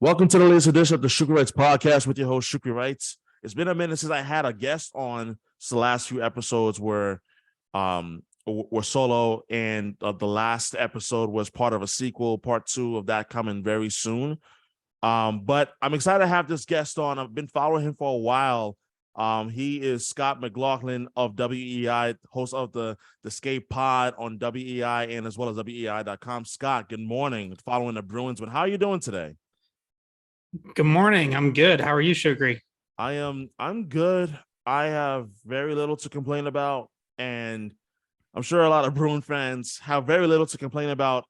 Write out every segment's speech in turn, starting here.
Welcome to the latest edition of the Shukri Wrights Podcast with your host, Shukri Wrights. It's been a minute since I had a guest on. So the last few episodes were solo, and the last episode was part of a sequel, part 2 of that coming very soon. But I'm excited to have this guest on. I've been following him for a while. He is Scott McLaughlin of WEEI, host of the Skate Pod on WEEI and as well as WEEI.com. Scott, good morning. Following the Bruins, but how are you doing today? Good morning. I'm good. How are you, Shukri? I'm good. I have very little to complain about, and I'm sure a lot of Bruin fans have very little to complain about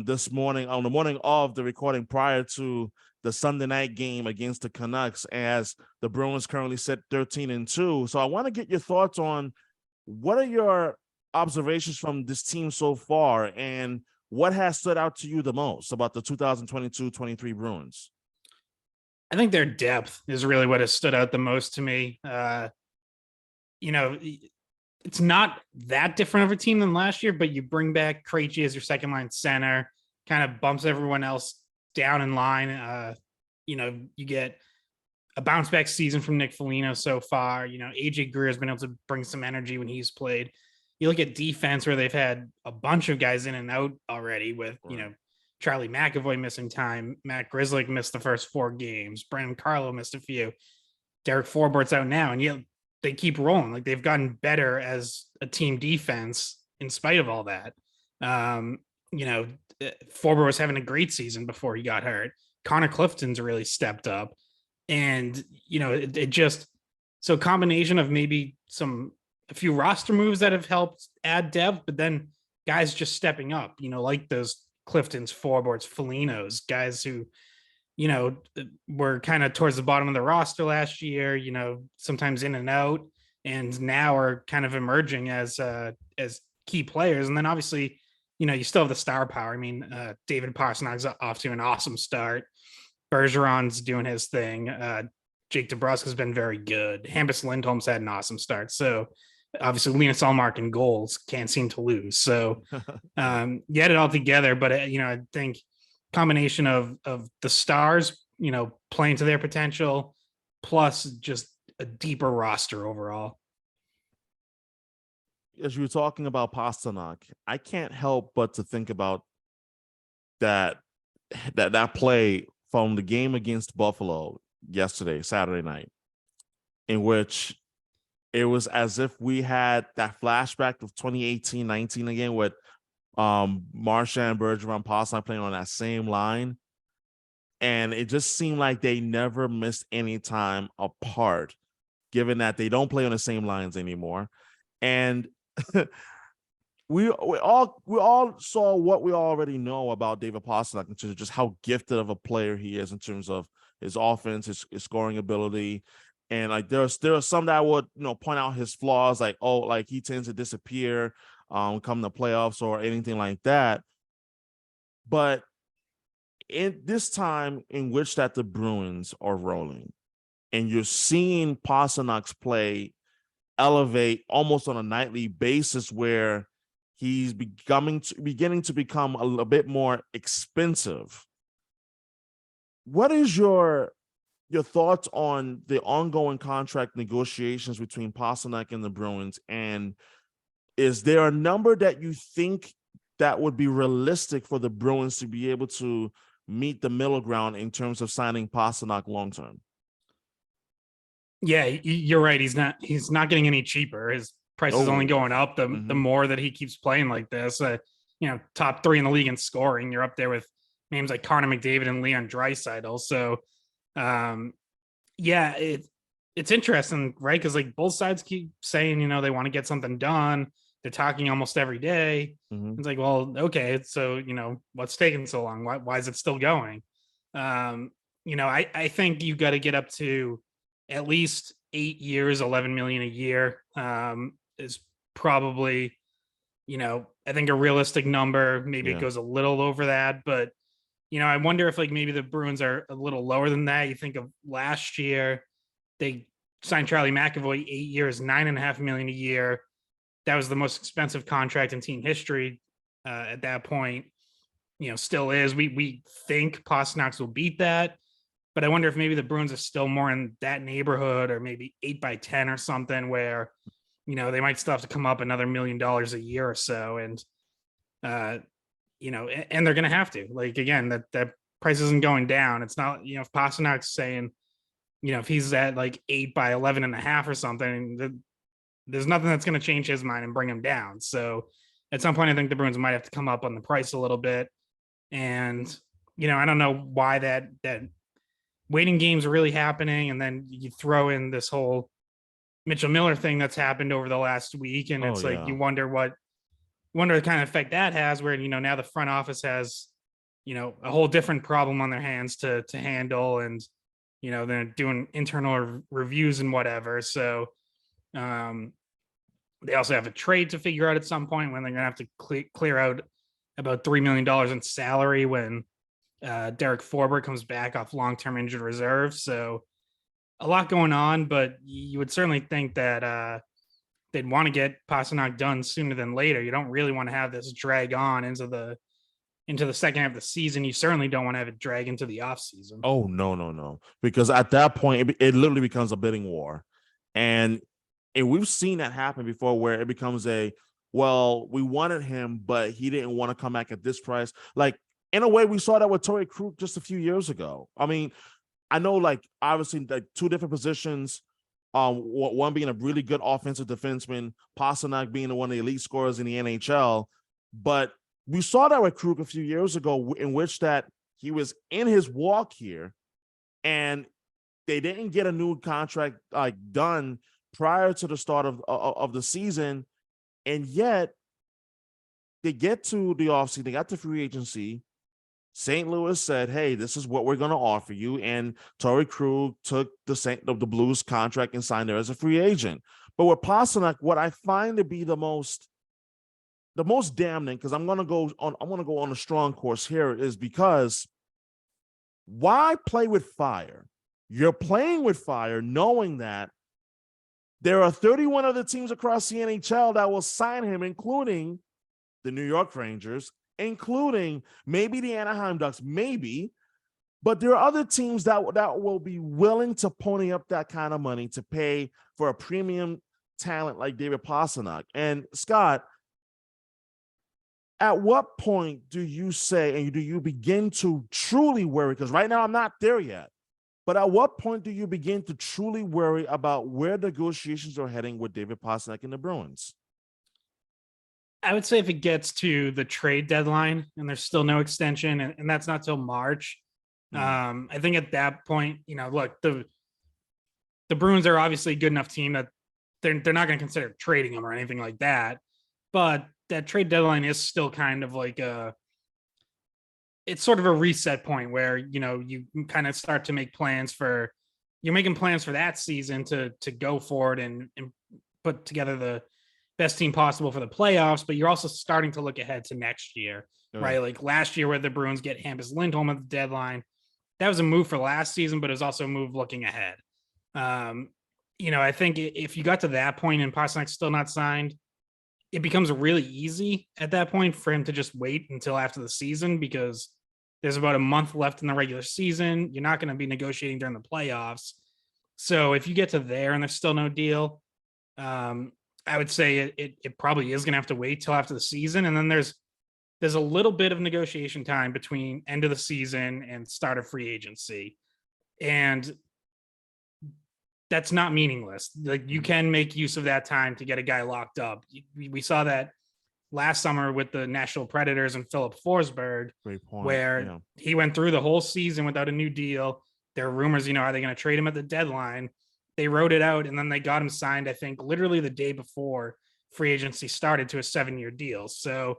this morning, on the morning of the recording prior to the Sunday night game against the Canucks, as the Bruins currently sit 13-2. So I want to get your thoughts on what are your observations from this team so far, and what has stood out to you the most about the 2022-23 Bruins? I think their depth is really what has stood out the most to me. It's not that different of a team than last year, but you bring back Krejci as your second line center, kind of bumps everyone else down in line. You get a bounce back season from Nick Foligno so far. AJ Greer has been able to bring some energy when he's played. You look at defense where they've had a bunch of guys in and out already with, Charlie McAvoy missing time. Matt Grzelcyk missed the first 4 games. Brandon Carlo missed a few. Derek Forbort's out now. And yet they keep rolling. Like, they've gotten better as a team defense in spite of all that. Forbort was having a great season before he got hurt. Connor Clifton's really stepped up. And, it just, so a combination of maybe a few roster moves that have helped add depth, but then guys just stepping up, like those Clifton's, Forbort's, Foligno's, guys who, were kind of towards the bottom of the roster last year, sometimes in and out, and now are kind of emerging as key players. And then obviously, you still have the star power. I mean, David Pastrnak's off to an awesome start. Bergeron's doing his thing. Jake DeBrusk has been very good. Hampus Lindholm's had an awesome start. So obviously Linus Ullmark in goals can't seem to lose. So get it all together. But, I think combination of the stars, playing to their potential, plus just a deeper roster overall. As you were talking about Pastrnak, I can't help but to think about that play from the game against Buffalo yesterday, Saturday night, in which it was as if we had that flashback of 2018-19 again with Marchand, Bergeron, Pastrnak playing on that same line. And it just seemed like they never missed any time apart, given that they don't play on the same lines anymore. And we all saw what we already know about David Pastrnak in terms of just how gifted of a player he is in terms of his offense, his scoring ability. And like there are some that would point out his flaws, like he tends to disappear come the playoffs or anything like that. But in this time in which that the Bruins are rolling, and you're seeing Pastrnak's play elevate almost on a nightly basis, where he's beginning to become a bit more expensive. What is your thoughts on the ongoing contract negotiations between Pastrnak and the Bruins? And is there a number that you think that would be realistic for the Bruins to be able to meet the middle ground in terms of signing Pastrnak long-term? Yeah, you're right. He's not getting any cheaper. His price is only going up the more that he keeps playing like this. Top 3 in the league in scoring. You're up there with names like Connor McDavid and Leon Draisaitl. So, it's interesting, right? Because like both sides keep saying, they want to get something done. They're talking almost every day. Mm-hmm. It's like, well, okay, so what's taking so long? Why is it still going? I think you got to get up to at least 8 years, $11 million a year is probably, I think a realistic number. Maybe it goes a little over that, but I wonder if like maybe the Bruins are a little lower than that. You think of last year, they signed Charlie McAvoy 8 years, $9.5 million a year. That was the most expensive contract in team history at that point. still is. We think Pasternak's will beat that, but I wonder if maybe the Bruins are still more in that neighborhood, or maybe 8x10 or something, where they might still have to come up another $1 million a year or so, and and they're gonna have to, like, again, that price isn't going down. It's not, if Pasternak's saying, if he's at like 8x11.5 or something, there's nothing that's going to change his mind and bring him down. So at some point, I think the Bruins might have to come up on the price a little bit. And, I don't know why that waiting game's really happening. And then you throw in this whole Mitchell Miller thing that's happened over the last week. And it's like, you wonder the kind of effect that has, where, now the front office has, a whole different problem on their hands to handle. And, they're doing internal reviews and whatever. So, they also have a trade to figure out at some point, when they're going to have to clear out about $3 million in salary when Derek Forbort comes back off long-term injured reserve. So a lot going on, but you would certainly think that they'd want to get Pastrnak done sooner than later. You don't really want to have this drag on into the second half of the season. You certainly don't want to have it drag into the off season. Oh, no. Because at that point, it literally becomes a bidding war. And we've seen that happen before, where it becomes we wanted him, but he didn't want to come back at this price. Like, in a way, we saw that with Torrey Krug just a few years ago. I mean, I know, like, obviously, like, two different positions, one being a really good offensive defenseman, Pastrnak being one of the elite scorers in the NHL. But we saw that with Krug a few years ago, in which that he was in his walk here, and they didn't get a new contract done prior to the start of the season, and yet they get to the offseason, they got the free agency. St. Louis said, "Hey, this is what we're going to offer you," and Torrey Krug took the Blues contract and signed there as a free agent. But with Pastrnak, what I find to be the most damning, because I'm going to go on a strong course here, is because why play with fire? You're playing with fire knowing that there are 31 other teams across the NHL that will sign him, including the New York Rangers, including maybe the Anaheim Ducks, maybe. But there are other teams that will be willing to pony up that kind of money to pay for a premium talent like David Pastrnak. And Scott, at what point do you say, and do you begin to truly worry? Because right now I'm not there yet. But at what point do you begin to truly worry about where negotiations are heading with David Pastrnak and the Bruins? I would say if it gets to the trade deadline and there's still no extension, and that's not till March. I think at that point, look, the Bruins are obviously a good enough team that they're not going to consider trading them or anything like that. But that trade deadline is still kind of like it's sort of a reset point where, you kind of start to make plans for that season to go forward and put together the best team possible for the playoffs. But you're also starting to look ahead to next year, right? Like last year, where the Bruins get Hampus Lindholm at the deadline, that was a move for last season, but it was also a move looking ahead. I think if you got to that point and Pasternak's still not signed, it becomes really easy at that point for him to just wait until after the season, because there's about a month left in the regular season. You're not going to be negotiating during the playoffs. So if you get to there and there's still no deal, I would say it probably is going to have to wait till after the season. And then there's a little bit of negotiation time between end of the season and start of free agency. And that's not meaningless. Like, you can make use of that time to get a guy locked up. We saw that last summer with the Nashville Predators and Philip Forsberg, where he went through the whole season without a new deal. There are rumors, are they going to trade him at the deadline? They wrote it out, and then they got him signed, I think, literally the day before free agency started, to a 7-year deal. So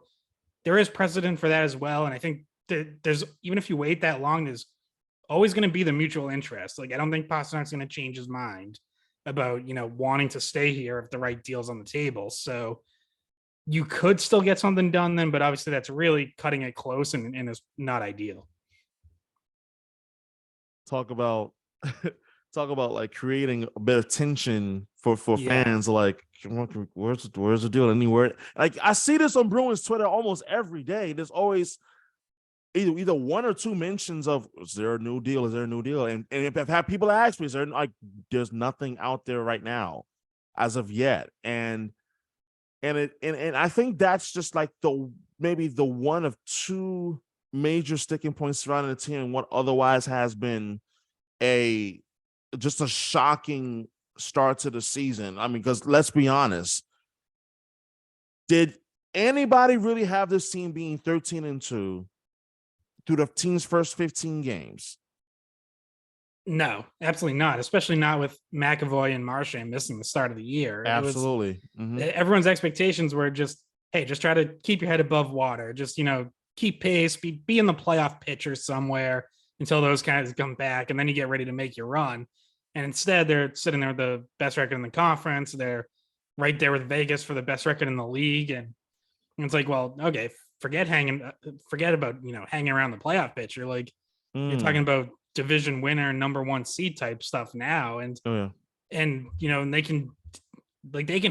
there is precedent for that as well. And I think that there's, even if you wait that long, there's always going to be the mutual interest. Like, I don't think Pasternak's going to change his mind about, wanting to stay here if the right deal's on the table. So you could still get something done then, but obviously that's really cutting it close and is not ideal. Talk about like creating a bit of tension for fans. Like, where's the deal? Anywhere? Like, I see this on Bruins Twitter almost every day. There's always either one or two mentions of, is there a new deal? Is there a new deal? And if I've had people ask me, is there, like, there's nothing out there right now as of yet. And I think that's just like maybe the one of two major sticking points surrounding the team, and what otherwise has been just a shocking start to the season. I mean, because let's be honest, did anybody really have this team being 13-2 through the team's first 15 games? No, absolutely not. Especially not with McAvoy and Marchand missing the start of the year. Absolutely. Everyone's expectations were just, hey, just try to keep your head above water. Just, keep pace, be in the playoff picture somewhere until those guys come back, and then you get ready to make your run. And instead, they're sitting there with the best record in the conference. They're right there with Vegas for the best record in the league. And it's like, well, okay, forget about, hanging around the playoff picture. Like, you're talking about division winner, number one seed type stuff now. And, and they can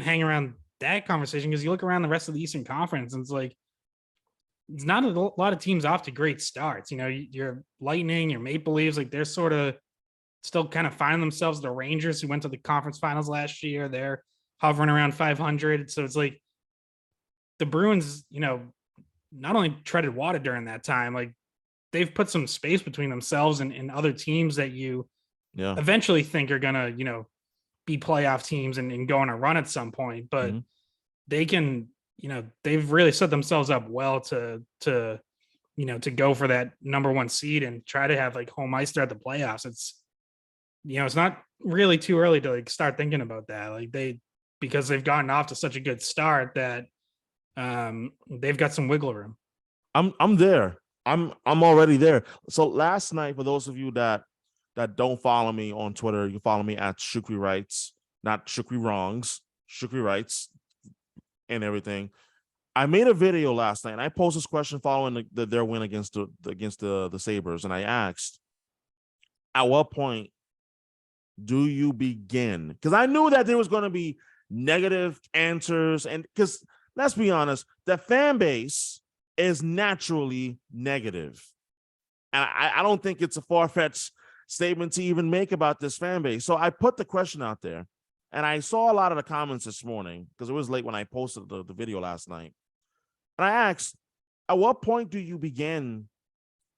hang around that conversation, because you look around the rest of the Eastern Conference and it's like, it's not a lot of teams off to great starts. Your Lightning, your Maple Leafs, like, they're sort of still kind of finding themselves. The Rangers, who went to the conference finals last year, they're hovering around 500. So it's like the Bruins, not only treaded water during that time, like, they've put some space between themselves and other teams that you eventually think are gonna, be playoff teams and go on a run at some point. But they can, they've really set themselves up well to go for that number one seed and try to have like home ice throughout the playoffs. It's, it's not really too early to like start thinking about that. Like, because they've gotten off to such a good start that they've got some wiggle room. I'm there. I'm already there. So last night, for those of you that don't follow me on Twitter, you can follow me at Shukri Wrights, not Shukri Wrongs, Shukri Wrights, and everything. I made a video last night, and I posed this question following their win against the Sabres, and I asked, at what point do you begin? Because I knew that there was going to be negative answers, and because let's be honest, the fan base is naturally negative. And I don't think it's a far-fetched statement to even make about this fan base. So I put the question out there, and I saw a lot of the comments this morning, because it was late when I posted the video last night. And I asked, at what point do you begin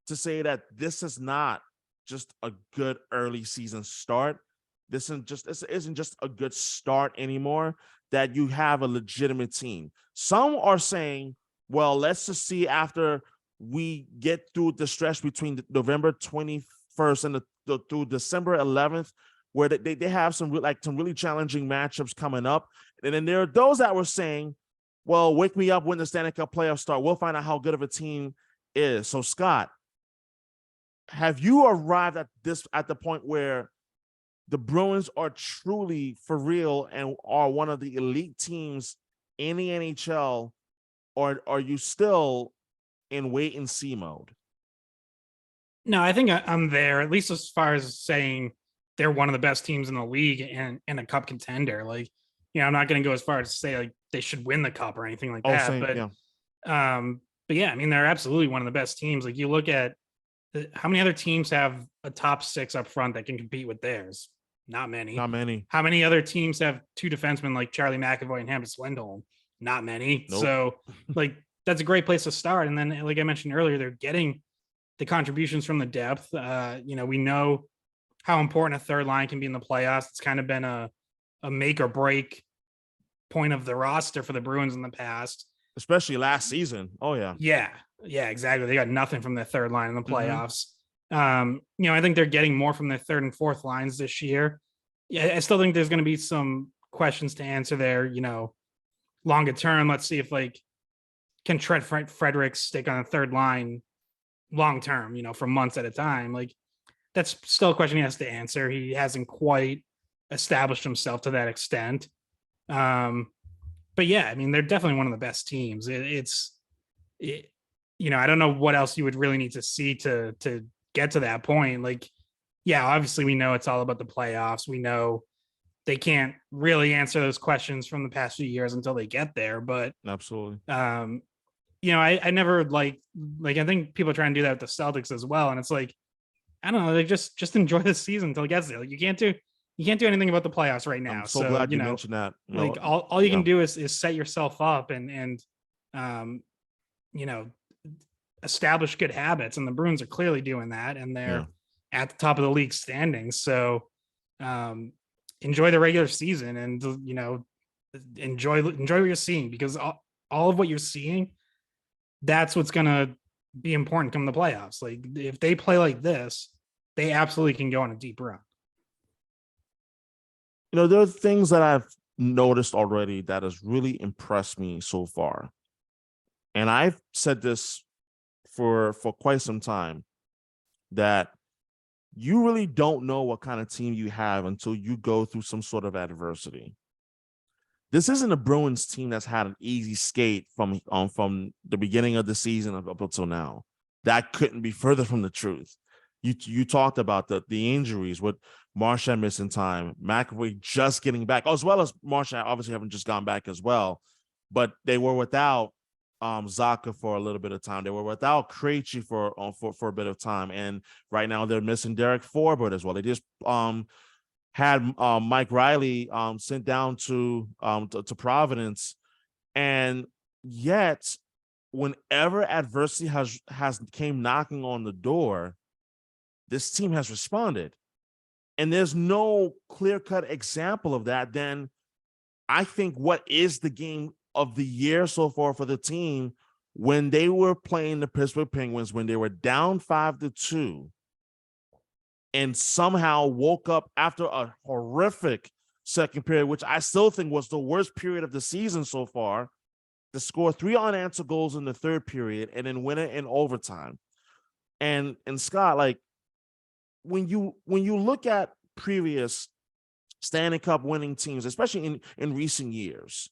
to say that this is not just a good early season start? This isn't just a good start anymore, that you have a legitimate team. Some are saying, well, let's just see after we get through the stretch between November 21st and through December 11th, where they have some really challenging matchups coming up. And then there are those that were saying, well, wake me up when the Stanley Cup playoffs start. We'll find out how good of a team is. So, Scott, have you arrived at the point where the Bruins are truly for real and are one of the elite teams in the NHL? Or are you still in wait and see mode? No, I think I'm there, at least as far as saying they're one of the best teams in the league and a cup contender. Like, I'm not going to go as far as to say like they should win the cup or anything like that. Same, but yeah. But yeah, I mean, they're absolutely one of the best teams. Like, you look at how many other teams have a top six up front that can compete with theirs? Not many. How many other teams have two defensemen like Charlie McAvoy and Hampus Lindholm? Not many. Nope. So like, that's a great place to start. And then, like I mentioned earlier, they're getting the contributions from the depth. We know how important a third line can be in the playoffs. It's kind of been a make or break point of the roster for the Bruins in the past, especially last season. Oh yeah, exactly. They got nothing from their third line in the playoffs. I think they're getting more from their third and fourth lines this year. Yeah, I still think there's going to be some questions to answer there. Longer term, let's see if like, can Trent Fredericks stick on a third line long term, for months at a time? Like, that's still a question he has to answer. He hasn't quite established himself to that extent. But yeah, I mean, they're definitely one of the best teams. I don't know what else you would really need to see to get to that point. Like, yeah, obviously we know it's all about the playoffs. We know they can't really answer those questions from the past few years until they get there. But absolutely. I never like I think people try and do that with the Celtics as well. And it's like, I don't know, like just enjoy the season until it gets there. Like you can't do anything about the playoffs right I'm now. so So, glad you mentioned that. like all you Yeah, can do is set yourself up and um, you know, establish good habits. And the Bruins are clearly doing that, and yeah. they're at the top of the league standings. So um enjoy the regular season and enjoy what you're seeing, because all of what you're seeing, that's what's gonna be important come the playoffs. Like if they play like this, they absolutely can go on a deep run. There are things that I've noticed already that has really impressed me so far. And I've said this for quite some time, that you really don't know what kind of team you have until you go through some sort of adversity. This isn't a Bruins team that's had an easy skate from the beginning of the season up until now. That couldn't be further from the truth. You talked about the injuries with Marchand missing time, McAvoy just getting back, as well as Marchand obviously haven't just gone back as well, but they were without Zaka for a little bit of time. They were without Krejci for a bit of time, and right now they're missing Derek Forbort as well. They just had Mike Riley sent down to Providence, and yet whenever adversity has came knocking on the door, this team has responded. And there's no clear-cut example of that. Then I think what is the game of the year so far for the team, when they were playing the Pittsburgh Penguins, when they were down 5-2, and somehow woke up after a horrific second period, which I still think was the worst period of the season so far, to score 3 unanswered goals in the third period and then win it in overtime. And Scott, like when you look at previous Stanley Cup winning teams, especially in recent years,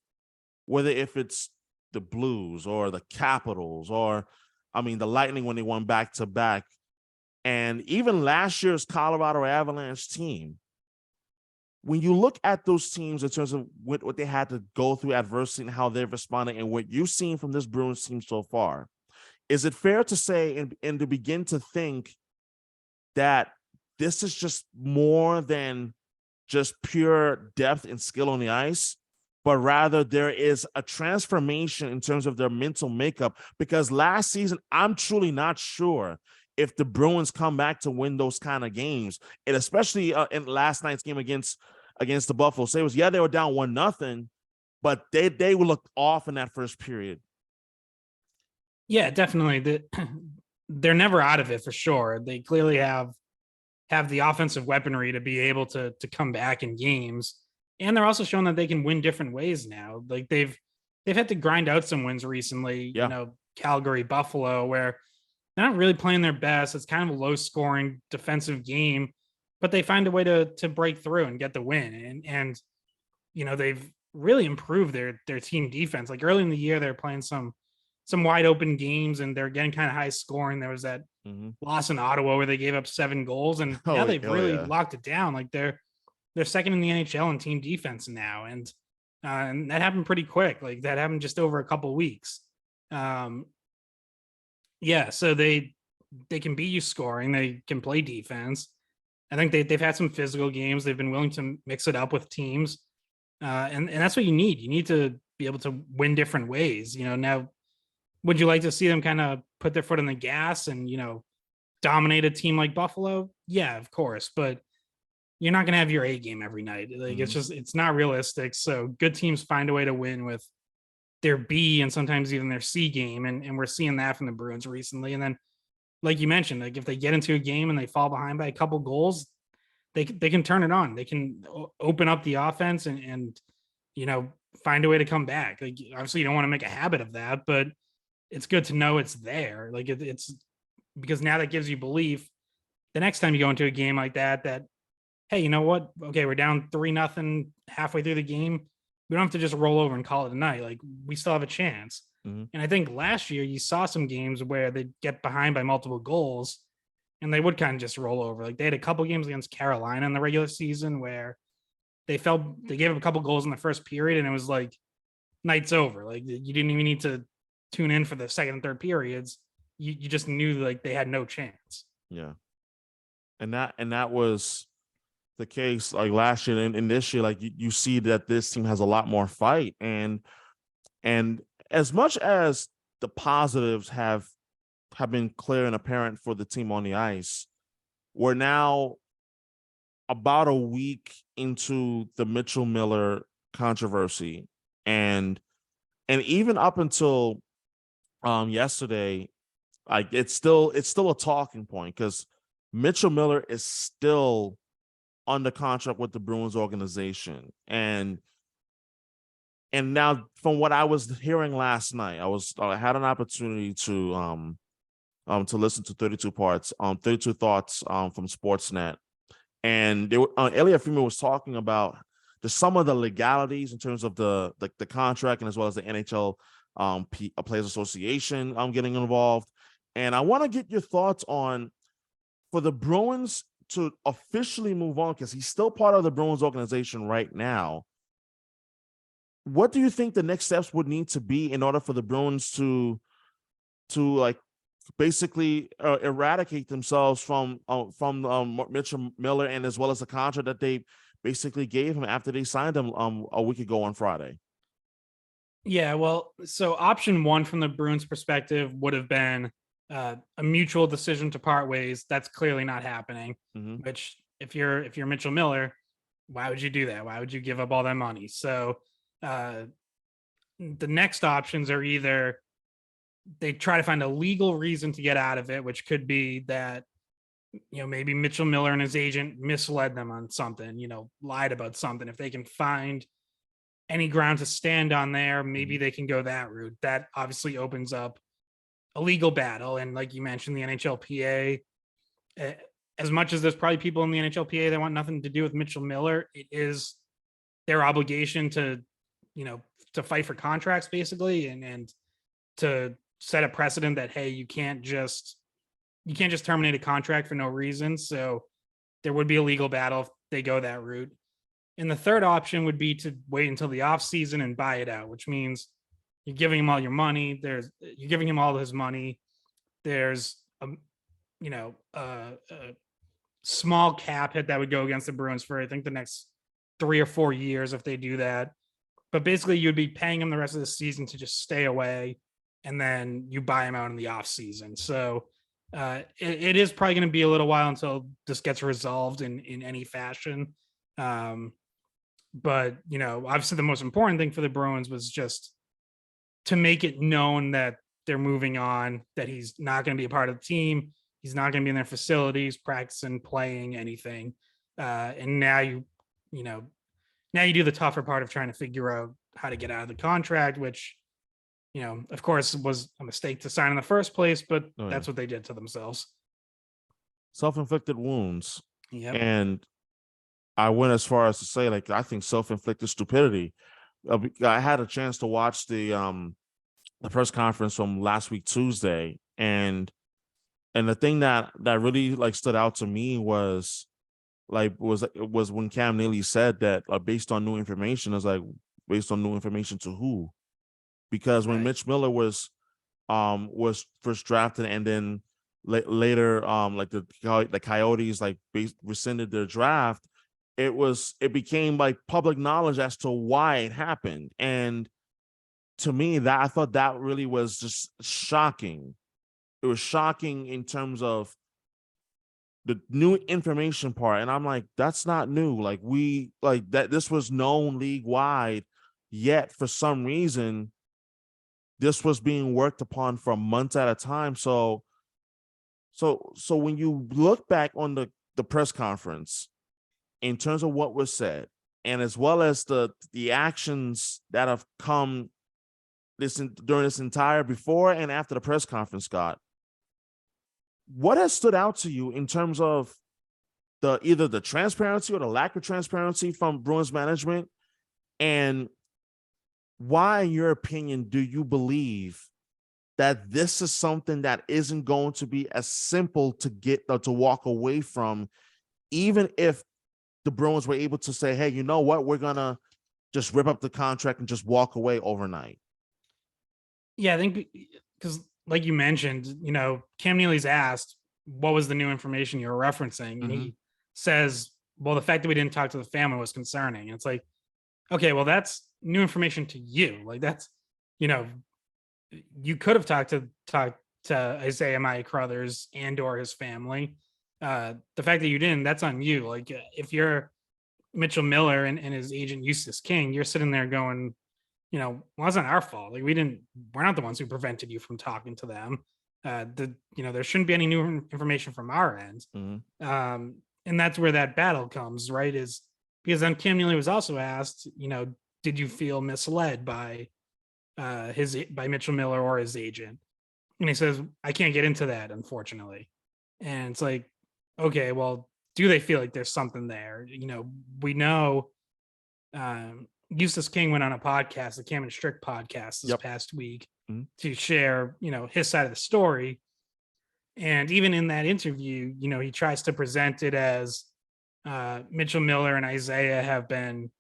whether if it's the Blues or the Capitals or the Lightning when they won back-to-back, and even last year's Colorado Avalanche team, when you look at those teams in terms of what they had to go through adversity and how they've responded and what you've seen from this Bruins team so far, is it fair to say and to begin to think that this is just more than just pure depth and skill on the ice, but rather there is a transformation in terms of their mental makeup? Because last season, I'm truly not sure if the Bruins come back to win those kind of games, and especially in last night's game against the Buffalo Sabres. Yeah, they were down 1-0, but they looked off in that first period. Yeah, definitely. They're never out of it for sure. They clearly have the offensive weaponry to be able to come back in games, and they're also showing that they can win different ways now. Like they've had to grind out some wins recently. Yeah. Calgary, Buffalo, where they're not really playing their best. It's kind of a low scoring defensive game, but they find a way to break through and get the win. And they've really improved their team defense. Like early in the year, they're playing some wide open games and they're getting kind of high scoring. There was that loss in Ottawa where they gave up 7 goals, and now they've really locked it down. Like they're second in the NHL in team defense now, and that happened pretty quick. Like that happened just over a couple weeks. Yeah, so they can beat you scoring. They can play defense. I think they've had some physical games. They've been willing to mix it up with teams, and that's what you need. You need to be able to win different ways. Now, would you like to see them kind of put their foot on the gas and dominate a team like Buffalo? Yeah, of course, but you're not going to have your A game every night. Like it's not realistic. So good teams find a way to win with their B and sometimes even their C game. And we're seeing that from the Bruins recently. And then, like you mentioned, like if they get into a game and they fall behind by a couple goals, they can turn it on. They can open up the offense and find a way to come back. Like obviously you don't want to make a habit of that, but it's good to know it's there. Like it's because now that gives you belief the next time you go into a game like that, hey, you know what? Okay, we're down 3-0 halfway through the game. We don't have to just roll over and call it a night. Like we still have a chance. And I think last year you saw some games where they get behind by multiple goals and they would kind of just roll over. Like they had a couple games against Carolina in the regular season where they gave up a couple goals in the first period and it was like night's over. Like you didn't even need to tune in for the second and third periods, you just knew like they had no chance. Yeah. And that was the case like last year and this year. Like you see that this team has a lot more fight. And as much as the positives have been clear and apparent for the team on the ice, we're now about a week into the Mitchell Miller controversy. And even up until yesterday, like it's still a talking point because Mitchell Miller is still under contract with the Bruins organization. And now from what I was hearing last night, I had an opportunity to listen to 32 Thoughts from Sportsnet. And Elliot Freeman was talking about some of the legalities in terms of the contract, and as well as the NHL Players Association getting involved. And I want to get your thoughts on, for the Bruins to officially move on, because he's still part of the Bruins organization right now. What do you think the next steps would need to be in order for the Bruins to like basically eradicate themselves from Mitchell Miller, and as well as the contract that they basically gave him after they signed him a week ago on Friday? Yeah, well, so option one from the Bruins perspective would have been a mutual decision to part ways. That's clearly not happening. Mm-hmm. Which, if you're Mitchell Miller, why would you do that? Why would you give up all that money? So the next options are either they try to find a legal reason to get out of it, which could be that, maybe Mitchell Miller and his agent misled them on something, lied about something. If they can find any ground to stand on there, maybe they can go that route. That obviously opens up a legal battle. And like you mentioned, the NHLPA, as much as there's probably people in the NHLPA that want nothing to do with Mitchell Miller, it is their obligation to fight for contracts basically, and to set a precedent that, hey, you can't just terminate a contract for no reason. So there would be a legal battle if they go that route. And the third option would be to wait until the off season and buy it out, which means you're giving him all your money. You're giving him all his money. There's a small cap hit that would go against the Bruins for, I think, the next 3 or 4 years if they do that. But basically you'd be paying him the rest of the season to just stay away, and then you buy him out in the off season. So it is probably going to be a little while until this gets resolved in any fashion. But obviously the most important thing for the Bruins was just to make it known that they're moving on, that he's not going to be a part of the team. He's not going to be in their facilities, practicing, playing, anything. And now you do the tougher part of trying to figure out how to get out of the contract, which, of course, was a mistake to sign in the first place, but that's what they did to themselves. Self-inflicted wounds. Yep. And I went as far as to say, like, I think self-inflicted stupidity. I had a chance to watch the press conference from last week, Tuesday. And the thing that really like stood out to me was when Cam Neely said that based on new information. Is like, based on new information to who? Because when Mitch Miller was first drafted, and then later like the Coyotes rescinded their draft, it became like public knowledge as to why it happened. And to me, that I thought that really was just shocking. It was shocking in terms of the new information part. And I'm like, that's not new. Like, this was known league wide, yet for some reason this was being worked upon for months at a time. So when you look back on the press conference in terms of what was said, and as well as the actions that have come during this entire before and after the press conference, Scott, what has stood out to you in terms of either the transparency or the lack of transparency from Bruins management? And why, in your opinion, do you believe that this is something that isn't going to be as simple to get to walk away from, even if the Bruins were able to say, hey, you know what, we're going to just rip up the contract and just walk away overnight? Yeah, I think because, like you mentioned, Cam Neely's asked, what was the new information you were referencing? And Mm-hmm. he says, well, the fact that we didn't talk to the family was concerning. And it's like, okay, well, that's new information to you. Like, that's, you know, you could have talked to Isaiah Maya Crothers and or his family. The fact that you didn't, that's on you. Like, if you're Mitchell Miller and his agent Eustace King, you're sitting there going, well, it's not our fault. Like, we're not the ones who prevented you from talking to them. There shouldn't be any new information from our end. Mm-hmm. And that's where that battle comes, right? Is because then Cam Neely was also asked, did you feel misled by by Mitchell Miller or his agent? And he says, I can't get into that, unfortunately. And it's like, okay, well, do they feel like there's something there? We know Eustace King went on a podcast, the Cam and Strick podcast this Yep. past week Mm-hmm. to share, his side of the story. And even in that interview, he tries to present it as Mitchell Miller and Isaiah have been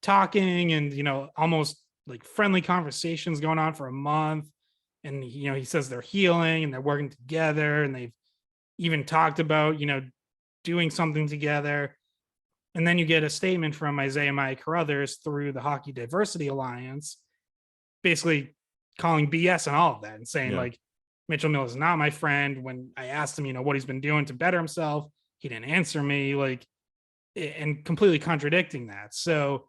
talking and, almost like friendly conversations going on for a month. And, he says they're healing and they're working together and they've even talked about, doing something together. And then you get a statement from Isaiah Maya Carruthers through the Hockey Diversity Alliance, basically calling BS on all of that and saying, Yeah. like, Mitchell Miller is not my friend. When I asked him, what he's been doing to better himself, he didn't answer me, like, and completely contradicting that. So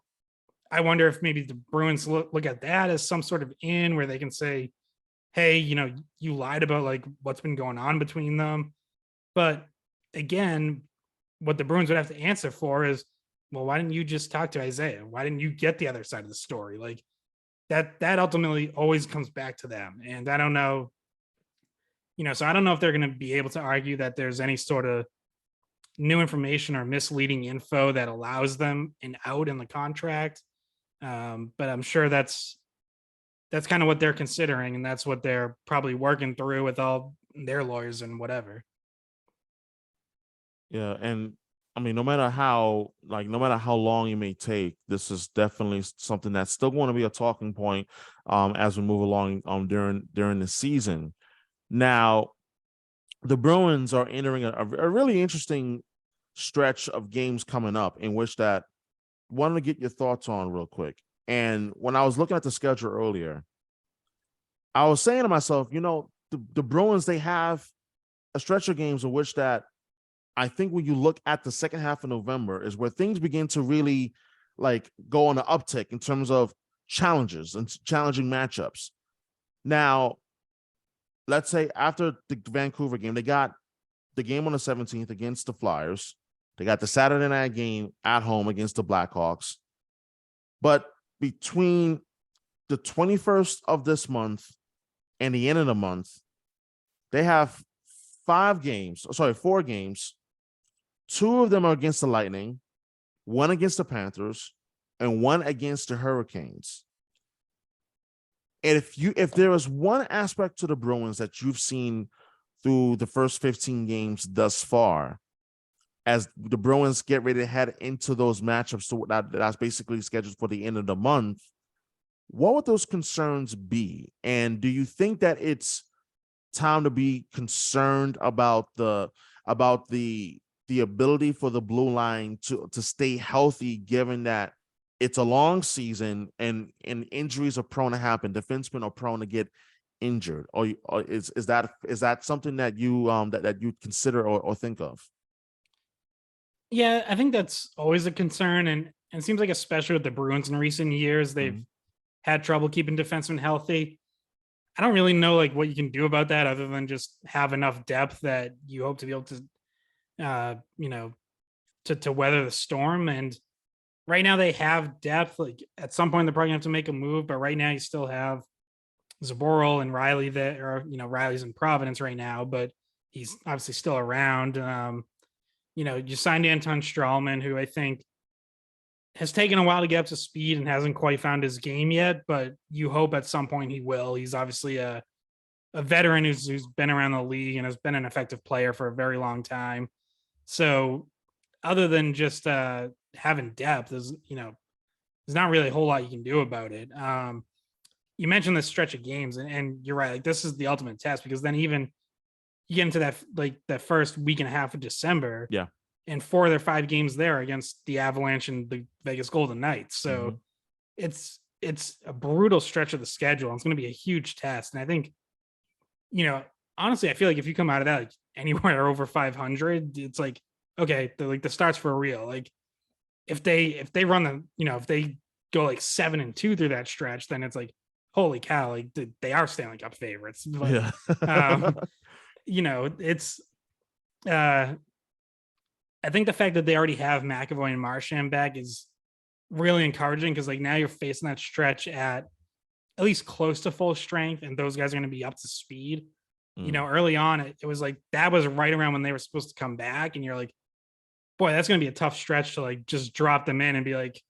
I wonder if maybe the Bruins look at that as some sort of in where they can say, hey, you lied about like what's been going on between them. But again, what the Bruins would have to answer for is, well, why didn't you just talk to Isaiah? Why didn't you get the other side of the story? Like that ultimately always comes back to them. And I don't know, so I don't know if they're going to be able to argue that there's any sort of new information or misleading info that allows them an out in the contract. But I'm sure that's kind of what they're considering, and that's what they're probably working through with all their lawyers and whatever. Yeah, and I mean, no matter how long it may take, this is definitely something that's still going to be a talking point as we move along during the season. Now, the Bruins are entering a really interesting stretch of games coming up in which that wanted to get your thoughts on real quick. And when I was looking at the schedule earlier, I was saying to myself, the Bruins, they have a stretch of games in which that I think when you look at the second half of November is where things begin to really like go on an uptick in terms of challenges and challenging matchups. Now, let's say after the Vancouver game, they got the game on the 17th against the Flyers. They got the Saturday night game at home against the Blackhawks. But between the 21st of this month and the end of the month, they have 4 games. 2 of them are against the Lightning, 1 against the Panthers, and 1 against the Hurricanes. And if there is one aspect to the Bruins that you've seen through the first 15 games thus far, as the Bruins get ready to head into those matchups that's basically scheduled for the end of the month, what would those concerns be? And do you think that it's time to be concerned about the ability for the blue line to stay healthy, given that it's a long season and injuries are prone to happen, defensemen are prone to get injured, or is that something that you that you consider or think of? Yeah, I think that's always a concern, and it seems like especially with the Bruins in recent years, they've had trouble keeping defensemen healthy. I don't really know like what you can do about that other than just have enough depth that you hope to be able to to weather the storm. And right now they have depth. Like at some point they're probably gonna have to make a move, but right now you still have Zaboral and Riley there, or Riley's in Providence right now, but he's obviously still around. You signed Anton Strawman, who I think has taken a while to get up to speed and hasn't quite found his game yet, but you hope at some point he will. He's obviously a veteran who's been around the league and has been an effective player for a very long time. So other than just having depth, there's not really a whole lot you can do about it. you mentioned this stretch of games, and you're right. Like, this is the ultimate test, because then even you get into that, like, that first week and a half of December, Yeah. and 4 of their 5 games there against the Avalanche and the Vegas Golden Knights. So it's a brutal stretch of the schedule. And it's going to be a huge test. And I think, honestly, I feel like if you come out of that like anywhere over 500, it's like, okay, the start's for real. Like, if they run if they go like 7-2 through that stretch, then it's like, holy cow, like they are Stanley Cup favorites. But, Yeah. it's I think the fact that they already have McAvoy and Marchand back is really encouraging, because like now you're facing that stretch at least close to full strength, and those guys are going to be up to speed. Early on, it was like that was right around when they were supposed to come back, and you're like, boy, that's going to be a tough stretch to like just drop them in and be like,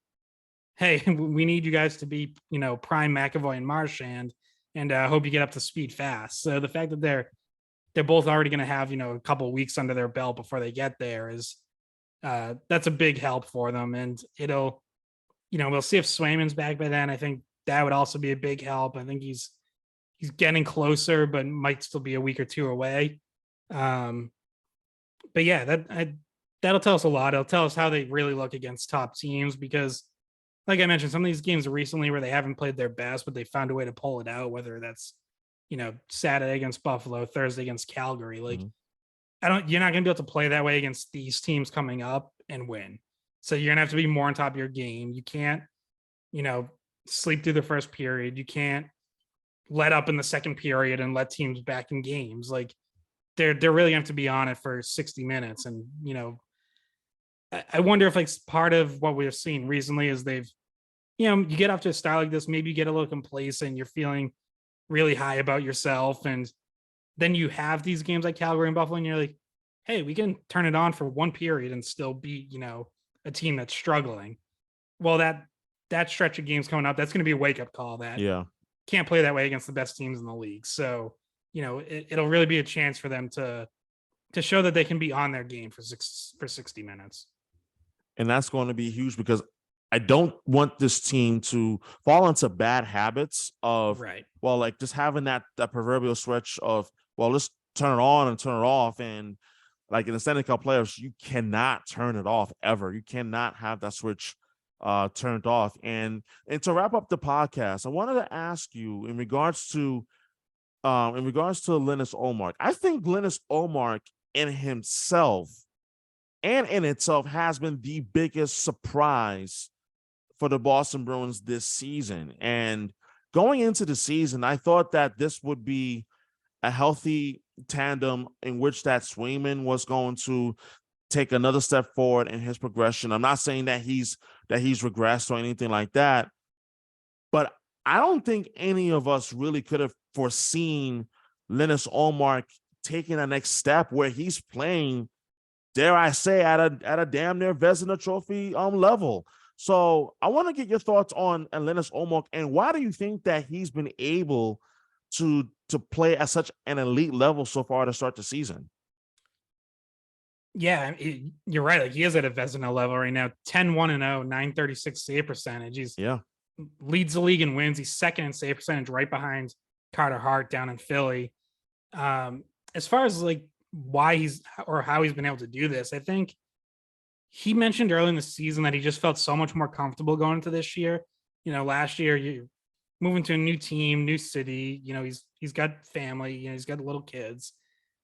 hey, we need you guys to be, prime McAvoy and Marchand, and hope you get up to speed fast. So the fact that they're both already going to have, a couple of weeks under their belt before they get there is that's a big help for them. And it'll, we'll see if Swayman's back by then. I think that would also be a big help. I think he's getting closer, but might still be a week or two away. But yeah, that'll tell us a lot. It'll tell us how they really look against top teams, because like I mentioned, some of these games recently where they haven't played their best, but they found a way to pull it out, whether that's, Saturday against Buffalo, Thursday against Calgary. Like, you're not going to be able to play that way against these teams coming up and win. So you're going to have to be more on top of your game. You can't, sleep through the first period. You can't let up in the second period and let teams back in games. Like, they're really going to have to be on it for 60 minutes. And, I wonder if like part of what we've seen recently is they've, you get off to a start like this, maybe you get a little complacent, you're feeling really high about yourself, and then you have these games like Calgary and Buffalo, and you're like, hey, we can turn it on for one period and still beat, a team that's struggling. Well, that stretch of games coming up, that's going to be a wake-up call that can't play that way against the best teams in the league. So, it'll really be a chance for them to show that they can be on their game for 60 minutes. And that's going to be huge, because I don't want this team to fall into bad habits of, well, like just having that proverbial switch of, well, let's turn it on and turn it off. And like in the Stanley Cup playoffs, you cannot turn it off ever. You cannot have that switch turned off. And to wrap up the podcast, I wanted to ask you in regards to Linus Ullmark. I think Linus Ullmark in himself and in itself has been the biggest surprise for the Boston Bruins this season. And going into the season, I thought that this would be a healthy tandem in which that Swayman was going to take another step forward in his progression. I'm not saying that he's regressed or anything like that, but I don't think any of us really could have foreseen Linus Ullmark taking the next step where he's playing, dare I say, at a damn near Vezina Trophy level. So I want to get your thoughts on Linus Ullmark, and why do you think that he's been able to play at such an elite level so far to start the season? Yeah, you're right. Like, he is at a Vezina level right now, 10-1-0, 936 save percentage. He's leads the league in wins. He's second in save percentage, right behind Carter Hart down in Philly. As far as like why how he's been able to do this, I think he mentioned early in the season that he just felt so much more comfortable going into this year. Last year you moving to a new team, new city. He's got family. He's got little kids,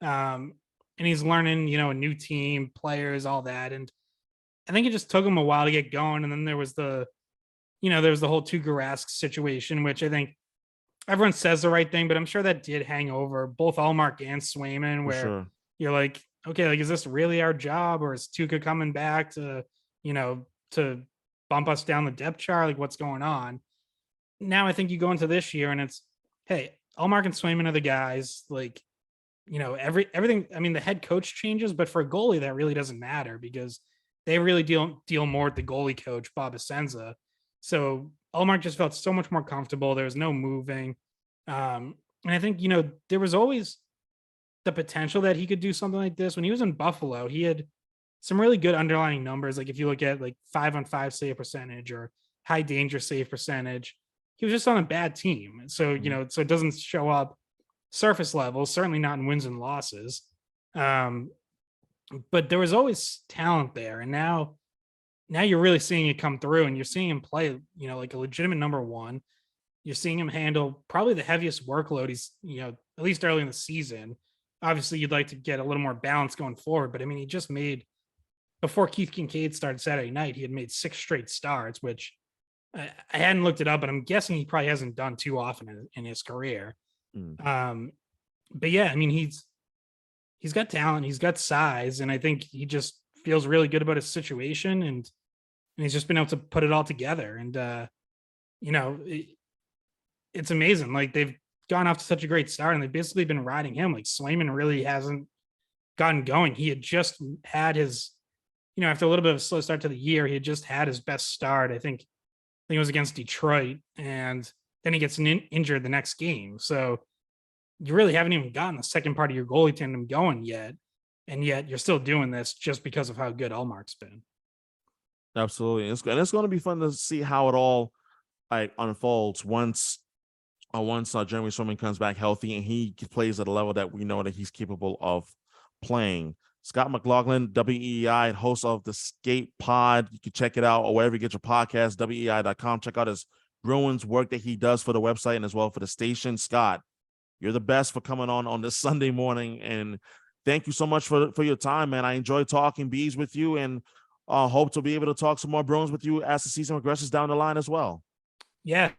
and he's learning. A new team, players, all that. And I think it just took him a while to get going. And then there was the whole Tuukka Rask situation, which I think everyone says the right thing, but I'm sure that did hang over both Ullmark and Swayman, where you're like, okay, like, is this really our job, or is Tuukka coming back to bump us down the depth chart? Like, what's going on? Now I think you go into this year and it's, hey, Ullmark and Swayman are the guys. Like, everything. I mean, the head coach changes, but for a goalie, that really doesn't matter, because they really deal more with the goalie coach, Bob Essenza. So Ullmark just felt so much more comfortable. There was no moving. And I think, there was always the potential that he could do something like this. When he was in Buffalo, he had some really good underlying numbers. Like, if you look at like 5-on-5 save percentage or high danger save percentage, he was just on a bad team. So, so it doesn't show up surface level, certainly not in wins and losses. But there was always talent there. And now you're really seeing it come through, and you're seeing him play, like a legitimate number one. You're seeing him handle probably the heaviest workload he's, at least early in the season. Obviously, you'd like to get a little more balance going forward, but I mean, he just made, before Keith Kincaid started Saturday night, he had made 6 straight starts, which I hadn't looked it up, but I'm guessing he probably hasn't done too often in his career. But yeah, I mean, he's got talent, he's got size, and I think he just feels really good about his situation, and he's just been able to put it all together. And it's amazing. Like, they've gone off to such a great start, and they've basically been riding him. Like, Swayman really hasn't gotten going. He had just had his, after a little bit of a slow start to the year, he had just had his best start. I think it was against Detroit, and then he gets injured the next game. So you really haven't even gotten the second part of your goalie tandem going yet, and yet you're still doing this just because of how good Ullmark's been. Absolutely, and it's going to be fun to see how it all unfolds once Jeremy Swayman comes back healthy and he plays at a level that we know that he's capable of playing. Scott McLaughlin, WEEI, host of the Skate Pod. You can check it out or wherever you get your podcast, WEEI.com. Check out his Bruins work that he does for the website and as well for the station. Scott, you're the best for coming on this Sunday morning, and thank you so much for your time, man. I enjoy talking bees with you, and hope to be able to talk some more Bruins with you as the season progresses down the line as well. Yeah,